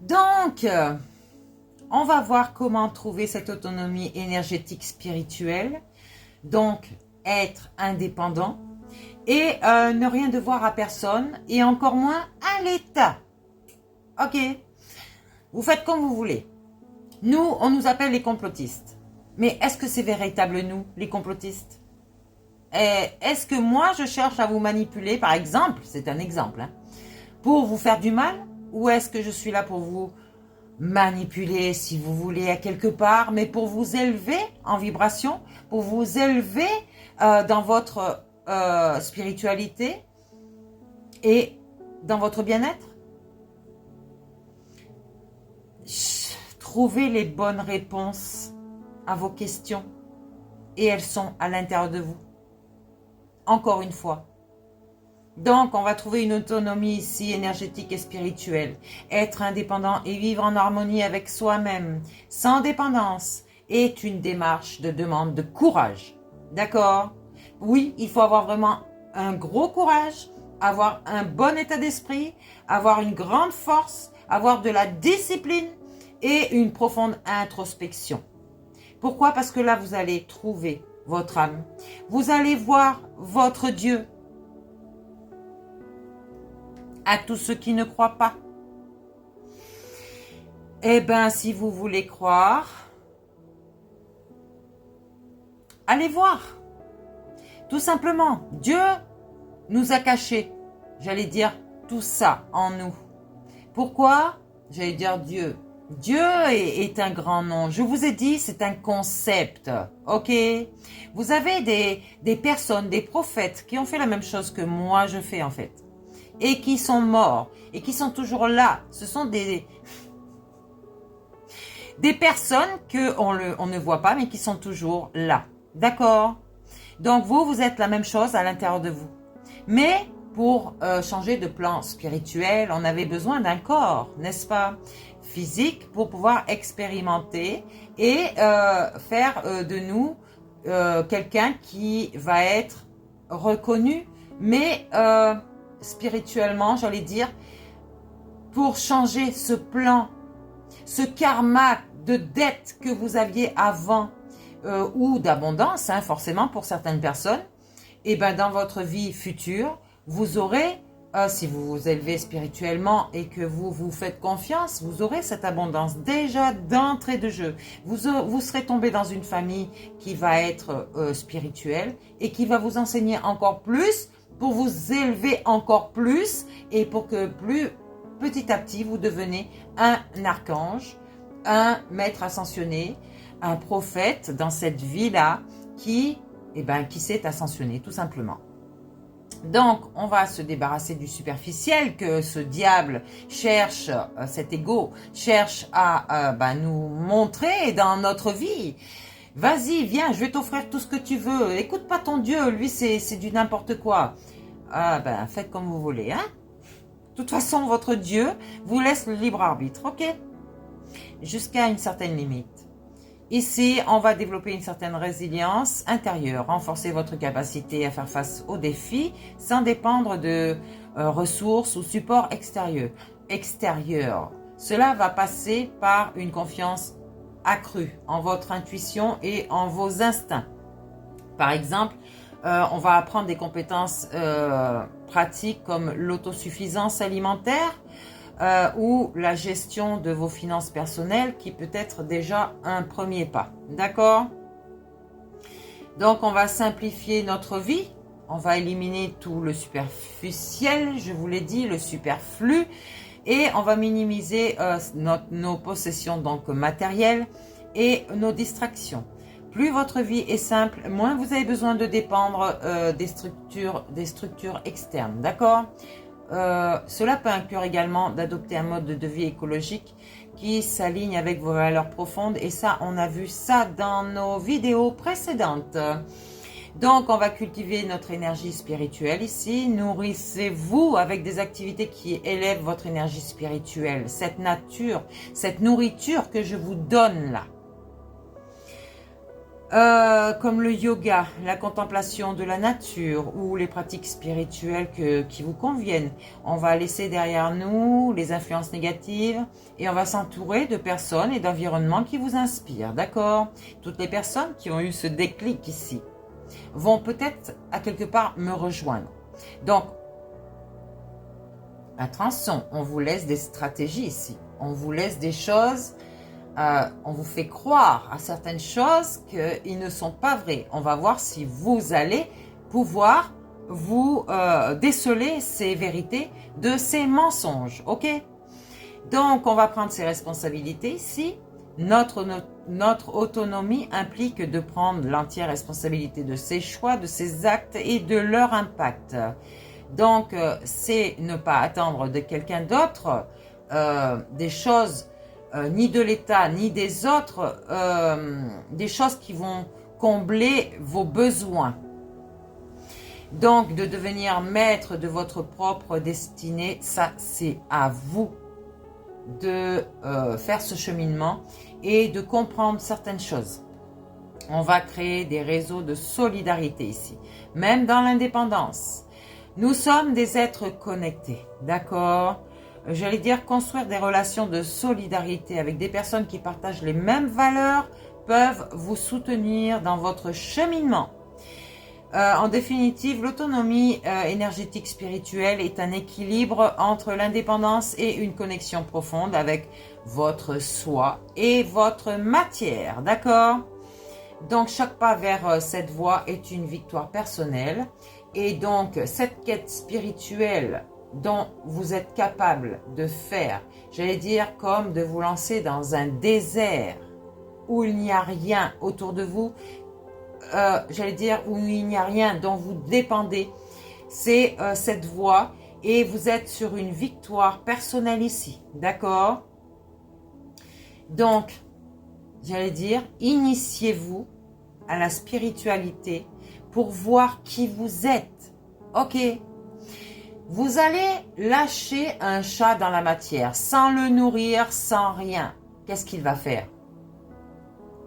Donc, on va voir comment trouver cette autonomie énergétique spirituelle. Donc, être indépendant et ne rien devoir à personne et encore moins à l'État. Ok, vous faites comme vous voulez. Nous, on nous appelle les complotistes. Mais est-ce que c'est véritable nous, les complotistes? Est-ce que moi, je cherche à vous manipuler, par exemple, c'est un exemple, hein, pour vous faire du mal? Ou est-ce que je suis là pour vous manipuler, si vous voulez, à quelque part, mais pour vous élever en vibration, pour vous élever dans votre spiritualité et dans votre bien-être? Trouvez les bonnes réponses à vos questions et elles sont à l'intérieur de vous. Encore une fois. Donc, on va trouver une autonomie ici énergétique et spirituelle. Être indépendant et vivre en harmonie avec soi-même, sans dépendance, est une démarche de demande de courage. D'accord? Oui, il faut avoir vraiment un gros courage, avoir un bon état d'esprit, avoir une grande force, avoir de la discipline et une profonde introspection. Pourquoi? Parce que là, vous allez trouver votre âme. Vous allez voir votre Dieu. À tous ceux qui ne croient pas. Eh bien, si vous voulez croire, allez voir. Tout simplement, Dieu nous a caché, j'allais dire, tout ça en nous. Pourquoi? J'allais dire Dieu. Dieu est un grand nom. Je vous ai dit, c'est un concept. Ok? Vous avez des personnes, des prophètes qui ont fait la même chose que moi je fais en fait. Et qui sont morts. Et qui sont toujours là. Ce sont des personnes qu'on ne voit pas, mais qui sont toujours là. D'accord? Donc vous êtes la même chose à l'intérieur de vous. Mais pour changer de plan spirituel, on avait besoin d'un corps, n'est-ce pas? Physique, pour pouvoir expérimenter et faire de nous quelqu'un qui va être reconnu, mais spirituellement, j'allais dire, pour changer ce plan, ce karma de dette que vous aviez avant, ou d'abondance, hein, forcément pour certaines personnes, et ben dans votre vie future, vous aurez, si vous vous élevez spirituellement et que vous vous faites confiance, vous aurez cette abondance déjà d'entrée de jeu. Vous serez tombé dans une famille qui va être spirituelle et qui va vous enseigner encore plus pour vous élever encore plus et pour que petit à petit vous devenez un archange, un maître ascensionné, un prophète dans cette vie-là qui s'est ascensionné tout simplement. Donc, on va se débarrasser du superficiel que ce diable cherche, cet ego cherche à nous montrer dans notre vie. Vas-y, viens, je vais t'offrir tout ce que tu veux. Écoute pas ton Dieu, lui c'est du n'importe quoi. Faites comme vous voulez, hein. De toute façon, votre Dieu vous laisse le libre arbitre, ok? Jusqu'à une certaine limite. Ici, on va développer une certaine résilience intérieure, renforcer votre capacité à faire face aux défis sans dépendre de ressources ou supports extérieurs. Cela va passer par une confiance accrue en votre intuition et en vos instincts. Par exemple, on va apprendre des compétences pratiques comme l'autosuffisance alimentaire, ou la gestion de vos finances personnelles qui peut être déjà un premier pas. D'accord? Donc, on va simplifier notre vie. On va éliminer tout le superficiel, je vous l'ai dit, le superflu. Et on va minimiser nos possessions donc matérielles et nos distractions. Plus votre vie est simple, moins vous avez besoin de dépendre des structures externes. D'accord? Cela peut inclure également d'adopter un mode de vie écologique qui s'aligne avec vos valeurs profondes et ça, on a vu ça dans nos vidéos précédentes. Donc, on va cultiver notre énergie spirituelle ici. Nourrissez-vous avec des activités qui élèvent votre énergie spirituelle, cette nature, cette nourriture que je vous donne là. comme le yoga, la contemplation de la nature ou les pratiques spirituelles qui vous conviennent. On va laisser derrière nous les influences négatives et on va s'entourer de personnes et d'environnements qui vous inspirent, d'accord? Toutes les personnes qui ont eu ce déclic ici vont peut-être à quelque part me rejoindre. Donc, attention, on vous laisse des stratégies ici. On vous laisse des choses... on vous fait croire à certaines choses qui ne sont pas vraies. On va voir si vous allez pouvoir vous déceler ces vérités de ces mensonges, ok? Donc, on va prendre ses responsabilités ici. Notre autonomie implique de prendre l'entière responsabilité de ses choix, de ses actes et de leur impact. Donc, c'est ne pas attendre de quelqu'un d'autre des choses ni de l'État, ni des autres, des choses qui vont combler vos besoins. Donc, de devenir maître de votre propre destinée, ça, c'est à vous de faire ce cheminement et de comprendre certaines choses. On va créer des réseaux de solidarité ici, même dans l'indépendance. Nous sommes des êtres connectés, d'accord ? J'allais dire construire des relations de solidarité avec des personnes qui partagent les mêmes valeurs peuvent vous soutenir dans votre cheminement. En définitive, l'autonomie énergétique spirituelle est un équilibre entre l'indépendance et une connexion profonde avec votre soi et votre matière, d'accord? Donc, chaque pas vers cette voie est une victoire personnelle et donc cette quête spirituelle dont vous êtes capable de faire, j'allais dire comme de vous lancer dans un désert où il n'y a rien autour de vous, j'allais dire où il n'y a rien dont vous dépendez, c'est cette voie et vous êtes sur une victoire personnelle ici, d'accord? Donc, j'allais dire, initiez-vous à la spiritualité pour voir qui vous êtes, ok? Vous allez lâcher un chat dans la matière, sans le nourrir, sans rien. Qu'est-ce qu'il va faire?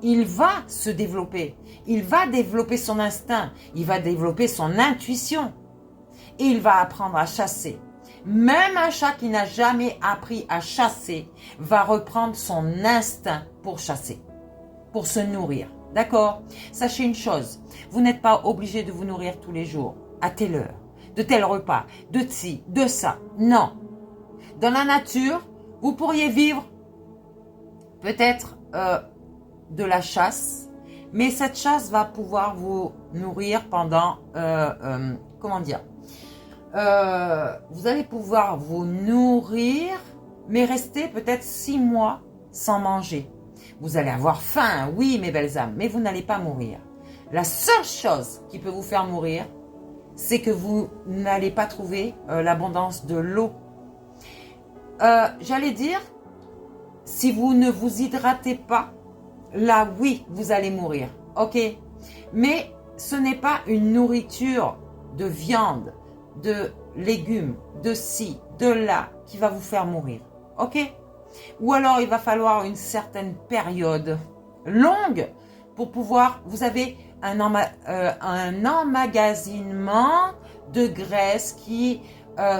Il va se développer. Il va développer son instinct. Il va développer son intuition. Et il va apprendre à chasser. Même un chat qui n'a jamais appris à chasser va reprendre son instinct pour chasser, pour se nourrir. D'accord? Sachez une chose, vous n'êtes pas obligé de vous nourrir tous les jours, à telle heure, de tel repas, de ci, de ça. Non. Dans la nature, vous pourriez vivre peut-être de la chasse, mais cette chasse va pouvoir vous nourrir pendant, comment dire, vous allez pouvoir vous nourrir, mais rester peut-être 6 mois sans manger. Vous allez avoir faim, oui mes belles âmes, mais vous n'allez pas mourir. La seule chose qui peut vous faire mourir, c'est que vous n'allez pas trouver l'abondance de l'eau. J'allais dire, si vous ne vous hydratez pas, là oui, vous allez mourir, ok? Mais ce n'est pas une nourriture de viande, de légumes, de ci, de là, qui va vous faire mourir, ok? Ou alors il va falloir une certaine période longue pour pouvoir, vous avez un emmagasinement de graisse qui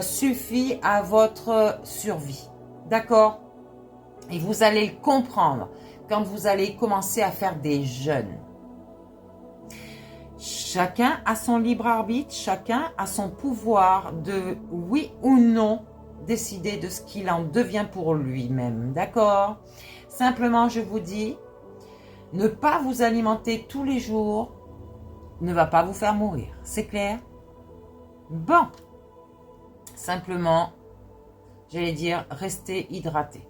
suffit à votre survie, d'accord? Et vous allez le comprendre quand vous allez commencer à faire des jeûnes. Chacun a son libre arbitre, chacun a son pouvoir de oui ou non décider de ce qu'il en devient pour lui-même, d'accord? Simplement, je vous dis, ne pas vous alimenter tous les jours ne va pas vous faire mourir, c'est clair? Bon, simplement, j'allais dire, restez hydraté.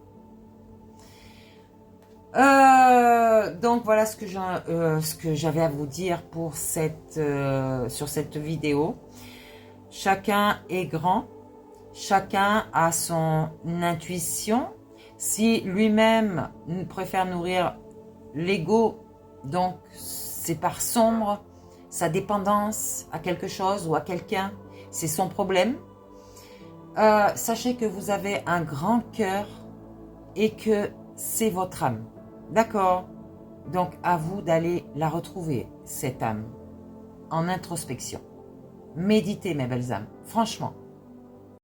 Donc voilà ce que j'avais à vous dire pour sur cette vidéo. Chacun est grand, chacun a son intuition. Si lui-même préfère nourrir l'ego, donc c'est par sombre, sa dépendance à quelque chose ou à quelqu'un, c'est son problème. Sachez que vous avez un grand cœur et que c'est votre âme. D'accord? Donc, à vous d'aller la retrouver, cette âme, en introspection. Méditez, mes belles âmes, franchement.